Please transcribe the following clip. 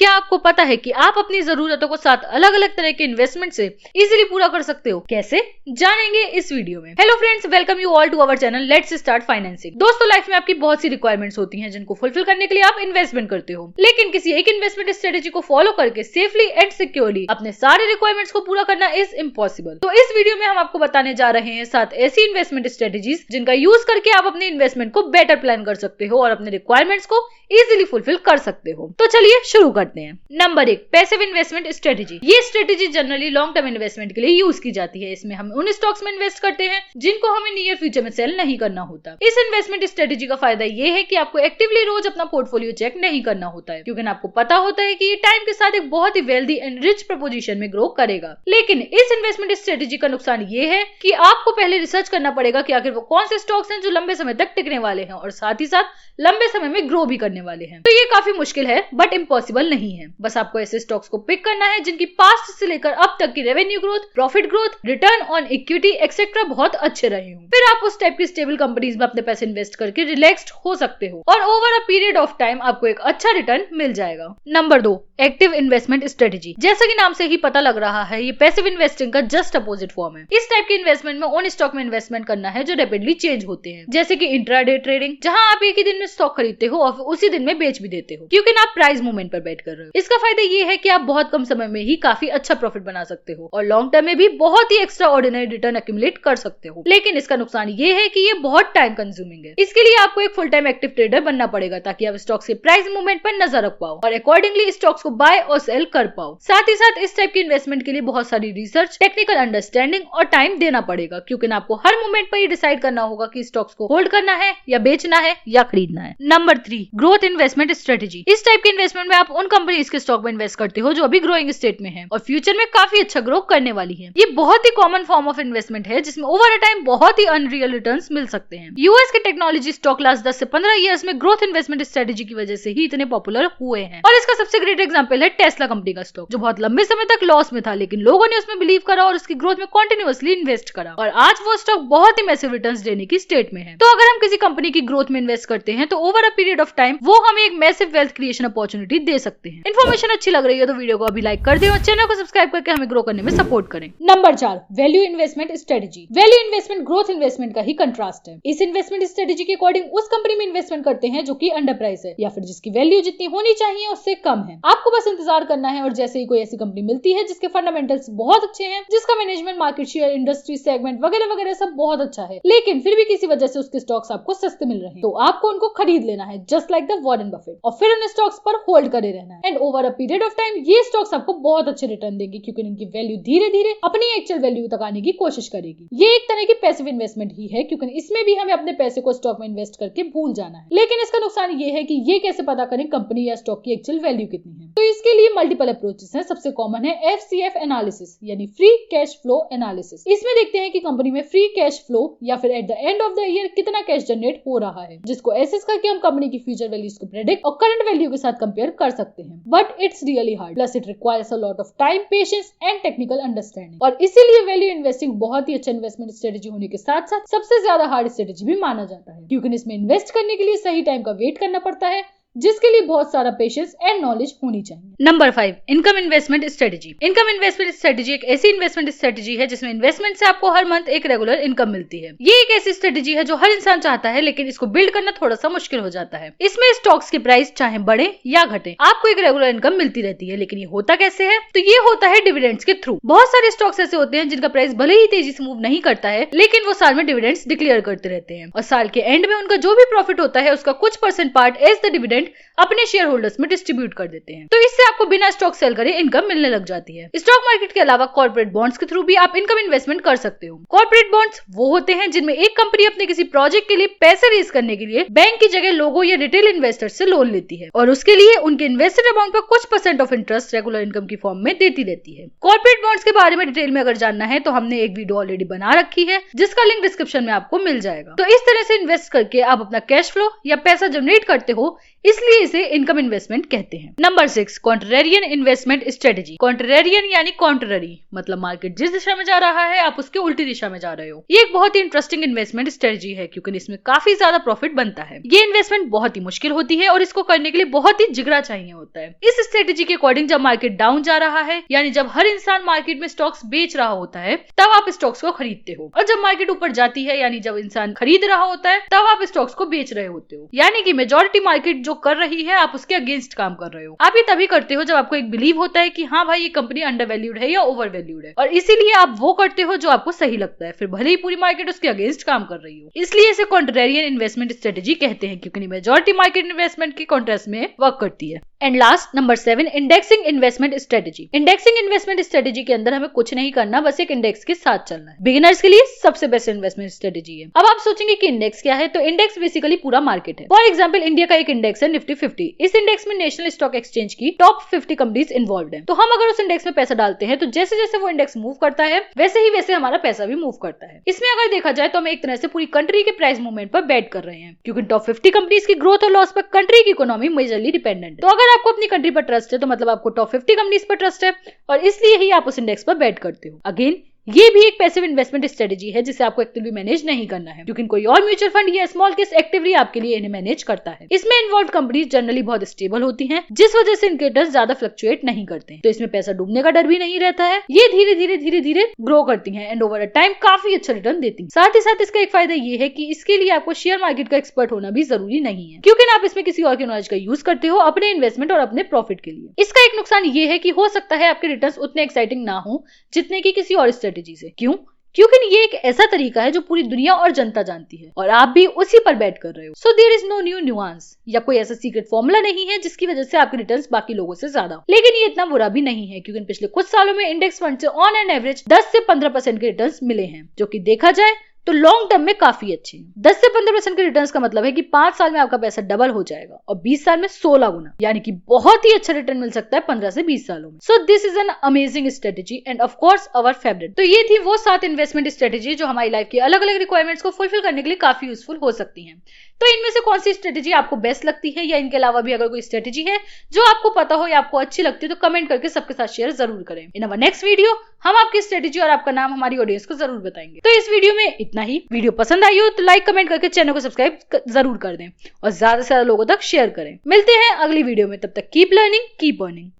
क्या आपको पता है कि आप अपनी जरूरतों को 7 अलग अलग तरह के इन्वेस्टमेंट से इजीली पूरा कर सकते हो? कैसे, जानेंगे इस वीडियो में। Hello friends, welcome you all to our channel let's start financing. दोस्तों, लाइफ में आपकी बहुत सी रिक्वायरमेंट्स होती हैं जिनको फुलफिल करने के लिए आप इन्वेस्टमेंट करते हो, लेकिन किसी एक इन्वेस्टमेंट स्ट्रेटेजी को फॉलो करके सेफली एंड सिक्योरली अपने सारे रिक्वायरमेंट्स को पूरा करना इज इम्पॉसिबल। तो इस वीडियो में हम आपको बताने जा रहे हैं 7 ऐसी इन्वेस्टमेंट स्ट्रेटेजीज जिनका यूज करके आप अपने इन्वेस्टमेंट को बेटर प्लान कर सकते हो और अपने रिक्वायरमेंट्स को इजीली फुलफिल कर सकते हो। तो चलिए शुरू करते हैं। Number 1, passive investment strategy. ये strategy generally long term investment के लिए यूज की जाती है। इसमें हम उन स्टॉक्स में इन्वेस्ट करते हैं जिनको हमें नियर फ्यूचर में सेल नहीं करना होता। इस इन्वेस्टमेंट स्ट्रेटेजी का फायदा ये है कि आपको एक्टिवली रोज अपना पोर्टफोलियो चेक नहीं करना होता है, क्योंकि आपको पता होता है कि ये टाइम के साथ एक बहुत ही वेल्दी एंड रिच प्रपोजिशन में ग्रो करेगा। लेकिन इस इन्वेस्टमेंट स्ट्रेटेजी का नुकसान ये है कि आपको पहले रिसर्च करना पड़ेगा कि आखिर वो कौन से स्टॉक्स हैं जो लंबे समय तक टिकने वाले हैं और साथ ही साथ लंबे समय में ग्रो भी करने वाले हैं। तो ये काफी मुश्किल है बट इम्पॉसिबल नहीं है। बस आपको ऐसे स्टॉक्स को पिक करना है जिनकी पास्ट से लेकर अब तक की revenue growth, profit growth, return on equity etcetera बहुत अच्छे रहे हों। फिर आप उस टाइप की स्टेबल कंपनीज में अपने पैसे इन्वेस्ट करके रिलैक्स्ड हो सकते हो और over a period of time आपको एक अच्छा रिटर्न मिल जाएगा। Number 2, active investment strategy. जैसा कि नाम से ही पता लग रहा है, ये पैसिव इन्वेस्टिंग का जस्ट अपोजिट फॉर्म है। इस टाइप के इन्वेस्टमेंट में उन स्टॉक में इन्वेस्टमेंट करना है जो रैपिडली चेंज होते हैं, जैसे कि इंट्राडे ट्रेडिंग, जहां आप एक ही दिन में स्टॉक खरीदते हो और उसी दिन में बेच भी देते हो, क्योंकि आप प्राइस मूवमेंट पर बैठ कर रहे हो। इसका फायदा ये है कि आप बहुत कम समय में ही काफी अच्छा प्रॉफिट बना सकते हो और लॉन्ग टर्म में भी बहुत ही एक्स्ट्रा ऑर्डिनरी रिटर्न एक्यूमुलेट कर सकते हो। लेकिन इसका नुकसान ये है कि ये बहुत टाइम कंज्यूमिंग है। इसके लिए आपको एक फुल टाइम एक्टिव ट्रेडर बनना पड़ेगा ताकि आप स्टॉक्स के प्राइस मूवमेंट पर नजर रख पाओ और अकॉर्डिंगली स्टॉक्स को बाय और सेल कर पाओ। साथ ही साथ इस टाइप की इन्वेस्टमेंट के लिए बहुत सारी रिसर्च, टेक्निकल अंडरस्टैंडिंग और टाइम देना पड़ेगा, क्योंकि आपको हर मोमेंट पर ही डिसाइड करना होगा कि स्टॉक्स को होल्ड करना है या बेचना है या खरीदना है। Number 3, growth investment strategy. इस टाइप के इन्वेस्टमेंट में आप उन कंपनीज के स्टॉक में इन्वेस्ट करते हो जो अभी ग्रोइंग स्टेट में है और फ्यूचर में काफी अच्छा ग्रो करने वाली है। ये बहुत ही कॉमन फॉर्म ऑफ इन्वेस्टमेंट है जिसमें ओवर अ टाइम बहुत ही अनरियल रिटर्न्स मिल सकते हैं। यूएस के टेक्नोलॉजी स्टॉक लास्ट 10 से 15 इयर्स में ग्रोथ इन्वेस्टमेंट स्ट्रेटेजी की वजह से ही इतने पॉपुलर हुए हैं और इसका सबसे ग्रेट एग्जांपल है टेस्ला कंपनी का स्टॉक, जो बहुत लंबे समय तक लॉस में था, लेकिन लोगों ने उसमें बिलीव करा और उसकी ग्रोथ में कंटिन्यूअसली इन्वेस्ट करा और आज वो स्टॉक बहुत ही मैसिव रिटर्न्स देने की स्टेट में है। तो अगर हम किसी कंपनी की ग्रोथ में इन्वेस्ट करते हैं तो over a period of time वो हमें एक मैसिव वेल्थ क्रिएशन अपॉर्चुनिटी दे सकते हैं। इन्फॉर्मेशन अच्छी लग रही है तो वीडियो को अभी लाइक कर दें और चैनल को सब्सक्राइब करके हमें ग्रो करने में सपोर्ट करें। Number 4, value investment strategy. Value investment growth investment का ही कंट्रास्ट है। इस इन्वेस्टमेंट स्ट्रेटेजी के अकॉर्डिंग उस कंपनी में इन्वेस्टमेंट करते हैं जो कि अंडर प्राइस है या फिर जिसकी वैल्यू जितनी होनी चाहिए उससे कम है। आपको बस इंतजार करना है और जैसे ही कोई ऐसी कंपनी मिलती है जिसके फंडामेंटल्स बहुत अच्छे हैं, जिसका management, market share, industry segment वगैरह वगैरह सब बहुत अच्छा है, लेकिन फिर भी किसी वजह से उसके स्टॉक्स आपको सस्ते मिल रहे हैं, तो आपको उनको खरीद लेना है just like the Warren Buffett और फिर उन स्टॉक्स पर होल्ड करे रहना है। And over a period of time ये स्टॉक्स आपको बहुत अच्छे रिटर्न देंगे, क्योंकि इनकी वैल्यू धीरे धीरे अपनी एक्चुअल वैल्यू तक आने की कोशिश करेगी। ये एक तरह की पैसिव इन्वेस्टमेंट ही है, क्योंकि इसमें भी हमें अपने पैसे को स्टॉक में इन्वेस्ट करके भूल जाना है। लेकिन इसका नुकसान ये है कि ये कैसे पता करें कंपनी या स्टॉक की एक्चुअल वैल्यू कितनी है। तो इसके लिए मल्टीपल अप्रोचेस हैं। सबसे कॉमन है FCF एनालिसिस यानी फ्री कैश फ्लो एनालिसिस। इसमें देखते हैं कि कंपनी में फ्री कैश फ्लो या फिर at the end of the year कितना कैश जनरेट हो रहा है, जिसको एसेस करके हम कंपनी की फ्यूचर वैल्यूज को प्रेडिक्ट और करंट वैल्यू के साथ कंपेयर कर सकते हैं। But it's really hard, plus it requires a lot of time, patience and technical understanding. और इसीलिए वैल्यू इन्वेस्टिंग बहुत ही अच्छा इन्वेस्टमेंट स्ट्रेटेजी होने के साथ साथ सबसे ज्यादा हार्ड स्ट्रेटेजी भी माना जाता है, क्योंकि इसमें इन्वेस्ट करने के लिए सही टाइम का वेट करना पड़ता है, जिसके लिए बहुत सारा पेशेंस एंड नॉलेज होनी चाहिए। Number 5, income investment strategy. Income investment strategy एक ऐसी इन्वेस्टमेंट स्ट्रेटेजी है जिसमें इन्वेस्टमेंट से आपको हर मंथ एक रेगुलर इनकम मिलती है। ये एक ऐसी स्ट्रेटेजी है जो हर इंसान चाहता है, लेकिन इसको बिल्ड करना थोड़ा सा मुश्किल हो जाता है। इसमें स्टॉक्स के प्राइस चाहे बढ़े या घटे, आपको एक रेगुलर इनकम मिलती रहती है। लेकिन ये होता कैसे है? तो ये होता है डिविडेंड्स के थ्रू। बहुत सारे स्टॉक्स ऐसे होते हैं जिनका प्राइस भले ही तेजी से मूव नहीं करता है, लेकिन वो साल में डिविडेंड्स डिक्लेयर करते रहते हैं और साल के एंड में उनका जो भी प्रॉफिट होता है उसका कुछ % पार्ट एज द डिविडेंड अपने शेयर होल्डर्स में डिस्ट्रीब्यूट कर देते हैं। तो इससे आपको बिना स्टॉक सेल करे इनकम मिलने लग जाती है। स्टॉक मार्केट के अलावा कॉर्पोरेट बॉन्ड्स के थ्रू भी आप इनकम इन्वेस्टमेंट कर सकते हो। कॉर्पोरेट बॉन्ड्स वो होते हैं जिनमें एक कंपनी अपने किसी प्रोजेक्ट के लिए पैसे रेज करने के लिए बैंक की जगह लोगों या रिटेल इन्वेस्टर्स से लोन लेती है और उसके लिए उनके इन्वेस्टेड अमाउंट पर कुछ % ऑफ इंटरेस्ट रेगुलर इनकम की फॉर्म में देती रहती है। कॉर्पोरेट बॉन्ड्स के बारे में डिटेल में अगर जानना है तो हमने एक वीडियो ऑलरेडी बना रखी है, जिसका लिंक डिस्क्रिप्शन में आपको मिल जाएगा। तो इस तरह से इन्वेस्ट करके आप अपना कैश फ्लो या पैसा जनरेट करते हो। इसलिए इसे इनकम इन्वेस्टमेंट कहते हैं। Number 6, contrarian investment strategy. Contrarian यानी कॉन्ट्ररी, मतलब मार्केट जिस दिशा में जा रहा है आप उसके उल्टी दिशा में जा रहे हो। ये एक बहुत ही इंटरेस्टिंग इन्वेस्टमेंट स्ट्रेटेजी है क्योंकि इसमें काफी ज्यादा प्रॉफिट बनता है। ये इन्वेस्टमेंट बहुत ही मुश्किल होती है और इसको करने के लिए बहुत ही जिगरा चाहिए होता है। इस स्ट्रेटेजी के अकॉर्डिंग जब मार्केट डाउन जा रहा है, यानी जब हर इंसान मार्केट में स्टॉक्स बेच रहा होता है, तब आप स्टॉक्स को खरीदते हो, और जब मार्केट ऊपर जाती है, यानी जब इंसान खरीद रहा होता है, तब आप स्टॉक्स को बेच रहे होते हो। यानी कि मेजॉरिटी मार्केट जो कर रही है आप उसके अगेंस्ट काम कर रहे हो। आप ये तभी करते हो जब आपको एक बिलीव होता है कि हाँ भाई ये कंपनी अंडर वैल्यूड है या ओवर वैल्यूड है, और इसीलिए आप वो करते हो जो आपको सही लगता है, फिर भले ही पूरी मार्केट उसके अगेंस्ट काम कर रही हो। इसलिए इसे कॉन्ट्रेरियन इन्वेस्टमेंट स्ट्रेटेजी कहते हैं क्योंकि मेजॉरिटी मार्केट इन्वेस्टमेंट के कॉन्ट्रास्ट में वर्क करती है। And last, number 7, indexing investment strategy. Indexing investment strategy के अंदर हमें कुछ नहीं करना, बस एक इंडेक्स के साथ चलना है। बिगिनर्स के लिए सबसे बेस्ट इन्वेस्टमेंट स्ट्रेटेजी है। अब आप सोचेंगे कि इंडेक्स क्या है, तो इंडेक्स बेसिकली पूरा मार्केट है। फॉर एग्जांपल इंडिया का एक इंडेक्स है निफ्टी 50। इस इंडेक्स में नेशनल स्टॉक एक्सचेंज की टॉप 50 कंपनीज इन्वॉल्व है। तो हम अगर उस इंडेक्स में पैसा डालते हैं तो जैसे जैसे वो इंडेक्स मूव करता है वैसे ही वैसे हमारा पैसा भी मूव करता है। इसमें अगर देखा जाए तो हम एक तरह से पूरी कंट्री के प्राइस मूवमेंट पर बेट कर रहे हैं, क्योंकि टॉप 50 कंपनीज की ग्रोथ और लॉस पर कंट्री की इकोनॉमी मेजरली डिपेंडेंट है। तो अगर आपको अपनी कंट्री पर ट्रस्ट है तो मतलब आपको टॉप 50 कंपनीज पर ट्रस्ट है, और इसलिए ही आप उस इंडेक्स पर बेट करते हो। अगेन ये भी एक पैसिव इन्वेस्टमेंट स्ट्रेटेजी है जिसे आपको एक्टिवली मैनेज नहीं करना है, क्योंकि कोई और म्यूचुअल फंड या स्मॉल केस एक्टिवली आपके लिए इन्हें मैनेज करता है। इसमें इन्वॉल्व कंपनीज जनरली बहुत स्टेबल होती हैं, जिस वजह से इनके रिटर्न्स ज्यादा फ्लक्चुएट नहीं करते, तो इसमें पैसा डूबने का डर भी नहीं रहता है। ये धीरे धीरे ग्रो करती हैं एंड ओवर अ टाइम काफी अच्छा रिटर्न देती हैं। साथ ही साथ इसका एक फायदा ये है कि इसके लिए आपको शेयर मार्केट का एक्सपर्ट होना भी जरूरी नहीं है, क्योंकि आप इसमें किसी और के नॉलेज का यूज करते हो अपने इन्वेस्टमेंट और अपने प्रॉफिट के लिए। इसका एक नुकसान ये है कि हो सकता है आपके रिटर्न्स उतने एक्साइटिंग ना हो जितने की किसी और स्ट्रेटेजी से। क्यों? क्योंकि ये एक ऐसा तरीका है जो पूरी दुनिया और जनता जानती है और आप भी उसी पर बेट कर रहे हो। So there is no new nuance, या कोई ऐसा सीक्रेट फॉर्मूला नहीं है जिसकी वजह से आपके रिटर्न्स बाकी लोगों से ज्यादा हो। लेकिन ये इतना बुरा भी नहीं है, क्योंकि पिछले कुछ सालों में इंडेक्स फंड से ऑन एन एवरेज 10 से 15% के रिटर्न्स मिले हैं, जो कि देखा जाए तो लॉन्ग टर्म में काफी अच्छे हैं। 10 से 15% के रिटर्न्स का मतलब है कि 5 साल में आपका पैसा डबल हो जाएगा और 20 साल में 16 गुना, यानी कि बहुत ही अच्छा रिटर्न मिल सकता है 15 से 20 सालों में। So this is an amazing strategy end of course our favourite. तो ये थी वो 7 इन्वेस्टमेंट स्ट्रेटेजी जो हमारी लाइफ की अलग अलग रिक्वायरमेंट्स को फुलफिल करने के लिए काफी यूजफुल हो सकती हैं। तो इनमें से कौन सी स्ट्रेटेजी आपको बेस्ट लगती है, या इनके अलावा भी अगर कोई स्ट्रेटेजी है जो आपको पता हो या आपको अच्छी लगती है, तो कमेंट करके सबके साथ शेयर जरूर करें। इन अवर नेक्स्ट वीडियो हम आपकी स्ट्रेटेजी और आपका नाम हमारी ऑडियंस को जरूर बताएंगे। तो इस वीडियो में इतना ही। वीडियो पसंद आई हो तो लाइक कमेंट करके चैनल को सब्सक्राइब जरूर कर दें और ज्यादा से ज्यादा लोगों तक शेयर करें। मिलते हैं अगली वीडियो में, तब तक कीप लर्निंग कीप अर्निंग।